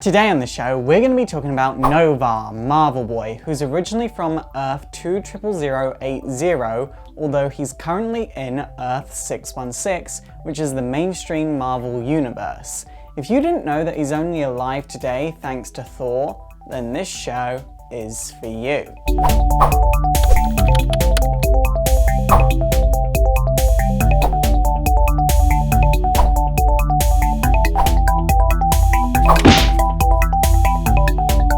Today on the show, we're going to be talking about Noh-Varr, Marvel Boy, who's originally from Earth 20080, although he's currently in Earth 616, which is the mainstream Marvel universe. If you didn't know that he's only alive today thanks to Thor, then this show is for you.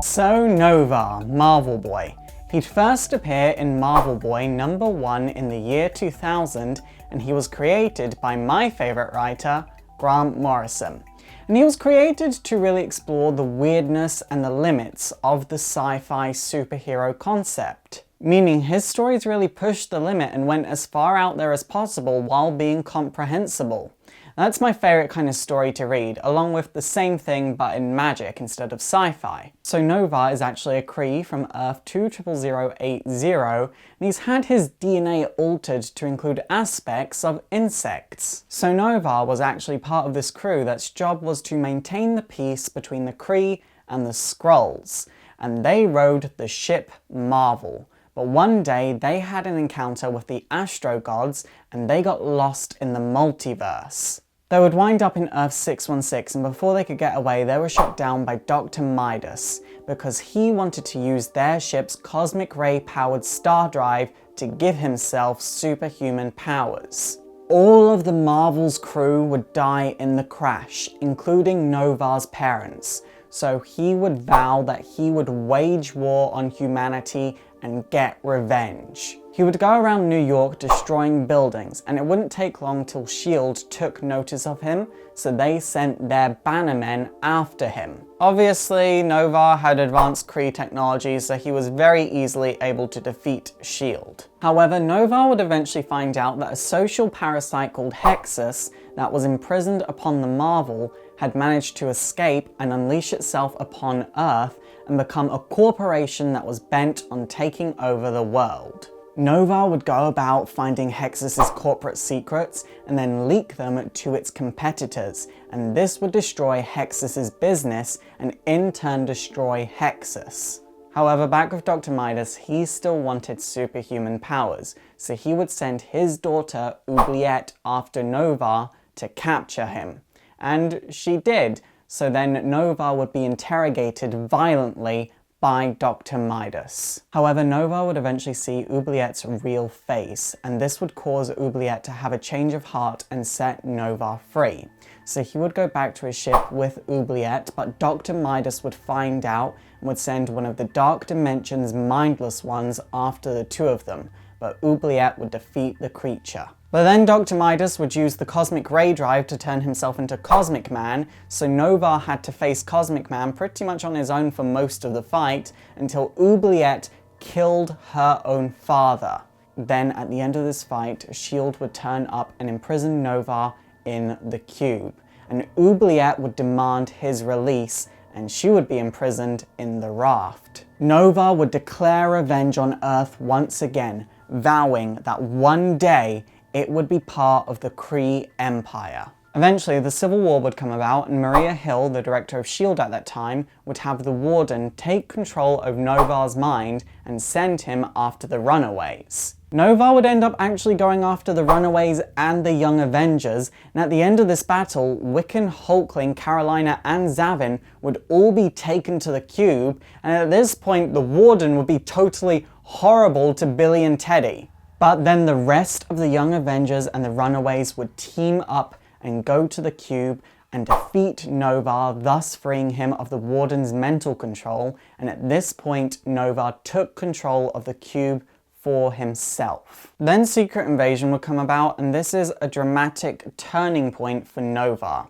So Noh-Varr, Marvel Boy. He'd first appear in Marvel Boy #1 in the year 2000, and he was created by my favourite writer, Grant Morrison. And he was created to really explore the weirdness and the limits of the sci-fi superhero concept. Meaning his stories really pushed the limit and went as far out there as possible while being comprehensible. That's my favourite kind of story to read, along with the same thing but in magic instead of sci-fi. So Noh-Varr is actually a Kree from Earth 20080, and he's had his DNA altered to include aspects of insects. So Noh-Varr was actually part of this crew that's job was to maintain the peace between the Kree and the Skrulls, and they rode the ship Marvel. But one day they had an encounter with the Astro Gods and they got lost in the multiverse. They would wind up in Earth 616, and before they could get away they were shot down by Dr. Midas because he wanted to use their ship's cosmic ray powered star drive to give himself superhuman powers. All of the Marvel's crew would die in the crash, including Noh-Varr's parents, so he would vow that he would wage war on humanity and get revenge. He would go around New York destroying buildings, and it wouldn't take long till S.H.I.E.L.D. took notice of him, so they sent their bannermen after him. Obviously, Noh-Varr had advanced Kree technology, so he was very easily able to defeat S.H.I.E.L.D. However, Noh-Varr would eventually find out that a social parasite called Hexus that was imprisoned upon the Marvel had managed to escape and unleash itself upon Earth and become a corporation that was bent on taking over the world. Noh-Varr would go about finding Hexus's corporate secrets and then leak them to its competitors, and this would destroy Hexus's business and in turn destroy Hexus. However, back with Dr. Midas, he still wanted superhuman powers, so he would send his daughter Oubliette after Noh-Varr to capture him. And she did, so then Noh-Varr would be interrogated violently by Dr. Midas. However, Noh-Varr would eventually see Oubliette's real face, and this would cause Oubliette to have a change of heart and set Noh-Varr free. So he would go back to his ship with Oubliette, but Dr. Midas would find out and would send one of the Dark Dimension's mindless ones after the two of them, but Oubliette would defeat the creature. But then Dr. Midas would use the Cosmic Ray Drive to turn himself into Cosmic Man, so Noh-Varr had to face Cosmic Man pretty much on his own for most of the fight, until Oubliette killed her own father. Then at the end of this fight, S.H.I.E.L.D. would turn up and imprison Noh-Varr in the cube, and Oubliette would demand his release, and she would be imprisoned in the raft. Noh-Varr would declare revenge on Earth once again, vowing that one day it would be part of the Kree Empire. Eventually, the Civil War would come about, and Maria Hill, the director of S.H.I.E.L.D. at that time, would have the Warden take control of Noh-Varr's mind and send him after the Runaways. Noh-Varr would end up actually going after the Runaways and the Young Avengers, and at the end of this battle, Wiccan, Hulkling, Carolina, and Zavin would all be taken to the cube, and at this point, the Warden would be totally horrible to Billy and Teddy. But then the rest of the Young Avengers and the Runaways would team up and go to the cube and defeat Noh-Varr, thus freeing him of the Warden's mental control, and at this point Noh-Varr took control of the cube for himself. Then Secret Invasion would come about, and this is a dramatic turning point for Noh-Varr.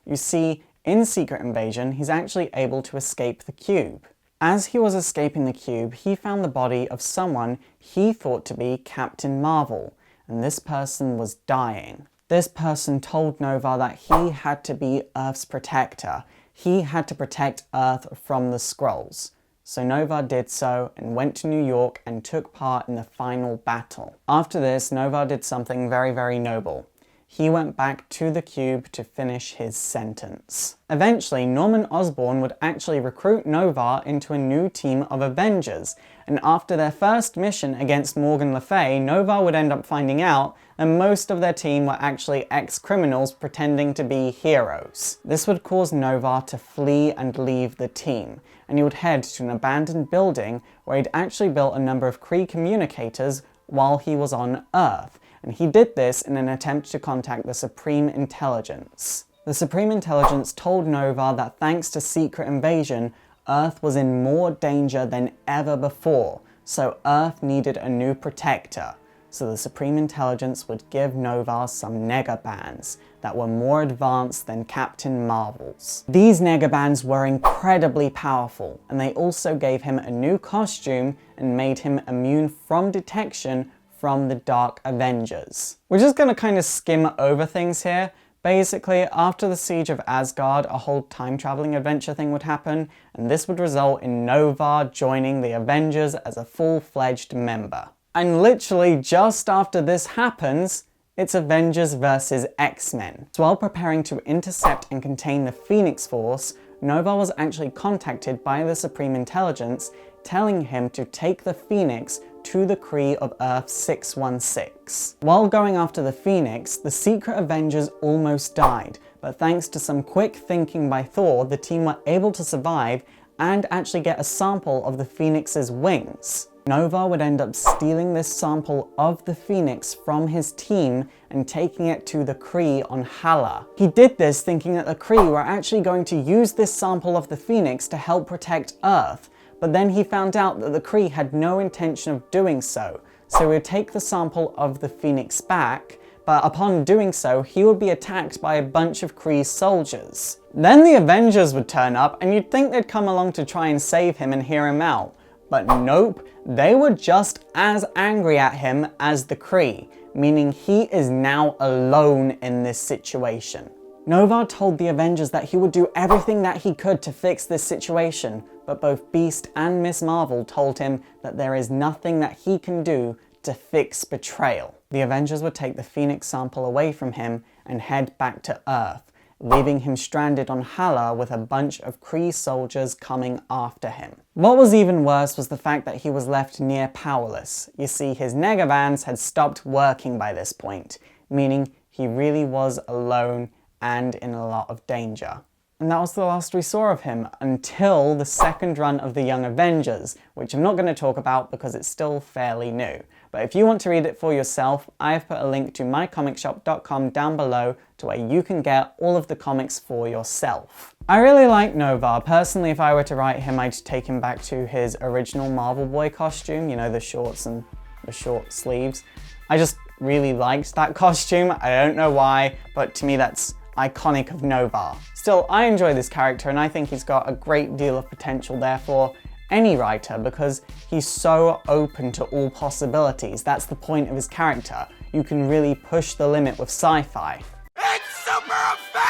You see, in Secret Invasion, he's actually able to escape the cube. As he was escaping the cube, he found the body of someone he thought to be Captain Marvel, and this person was dying. This person told Noh-Varr that he had to be Earth's protector. He had to protect Earth from the Skrulls. So Noh-Varr did so and went to New York and took part in the final battle. After this, Noh-Varr did something very, very noble. he went back to the cube to finish his sentence. Eventually, Norman Osborn would actually recruit Noh-Varr into a new team of Avengers, and after their first mission against Morgan Le Fay, Noh-Varr would end up finding out that most of their team were actually ex-criminals pretending to be heroes. This would cause Noh-Varr to flee and leave the team, and he would head to an abandoned building where he'd actually built a number of Kree communicators while he was on Earth, and he did this in an attempt to contact the Supreme Intelligence. The Supreme Intelligence told Noh-Varr that thanks to Secret Invasion, Earth was in more danger than ever before, so Earth needed a new protector. So the Supreme Intelligence would give Noh-Varr some negabands that were more advanced than Captain Marvel's. These negabands were incredibly powerful, and they also gave him a new costume and made him immune from detection from the Dark Avengers. We're just gonna kind of skim over things here. Basically, after the siege of Asgard, a whole time-traveling adventure thing would happen, and this would result in Noh-Varr joining the Avengers as a full-fledged member. And literally just after this happens, it's Avengers vs X-Men. So while preparing to intercept and contain the Phoenix Force, Noh-Varr was actually contacted by the Supreme Intelligence, telling him to take the Phoenix to the Kree of Earth 616. While going after the Phoenix, the Secret Avengers almost died, but thanks to some quick thinking by Thor, the team were able to survive and actually get a sample of the Phoenix's wings. Noh-Varr would end up stealing this sample of the Phoenix from his team and taking it to the Kree on Hala. He did this thinking that the Kree were actually going to use this sample of the Phoenix to help protect Earth, but then he found out that the Kree had no intention of doing so, so he would take the sample of the Phoenix back, but upon doing so, he would be attacked by a bunch of Kree soldiers. Then the Avengers would turn up, and you'd think they'd come along to try and save him and hear him out. But nope, they were just as angry at him as the Kree, meaning he is now alone in this situation. Noh-Varr told the Avengers that he would do everything that he could to fix this situation, but both Beast and Miss Marvel told him that there is nothing that he can do to fix betrayal. The Avengers would take the Phoenix sample away from him and head back to Earth, leaving him stranded on Hala with a bunch of Kree soldiers coming after him. What was even worse was the fact that he was left near powerless. You see, his negabands had stopped working by this point, meaning he really was alone and in a lot of danger. And that was the last we saw of him until the second run of the Young Avengers, which I'm not going to talk about because it's still fairly new. But if you want to read it for yourself, I've put a link to mycomicshop.com down below to where you can get all of the comics for yourself. I really like Noh-Varr. Personally, if I were to write him, I'd take him back to his original Marvel Boy costume, you know, the shorts and the short sleeves. I just really liked that costume. I don't know why, but to me that's iconic of Noh-Varr. Still, I enjoy this character and I think he's got a great deal of potential there for any writer because he's so open to all possibilities. That's the point of his character. You can really push the limit with sci-fi. It's super effective!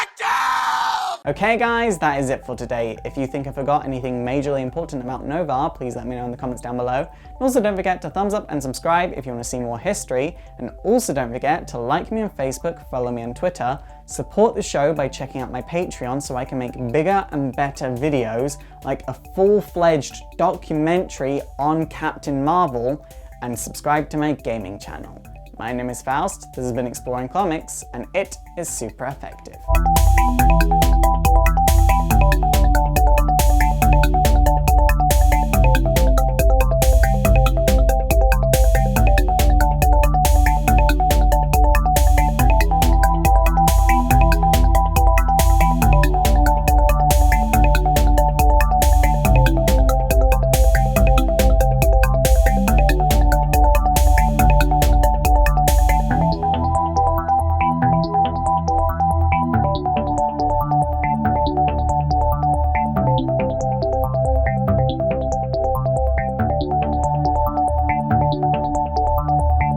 Okay guys, that is it for today. If you think I forgot anything majorly important about Noh-Varr, please let me know in the comments down below. And also don't forget to thumbs up and subscribe if you want to see more history. And also don't forget to like me on Facebook, follow me on Twitter, support the show by checking out my Patreon so I can make bigger and better videos like a full-fledged documentary on Captain Marvel, and subscribe to my gaming channel. My name is Faust, this has been Exploring Comics, and it is super effective.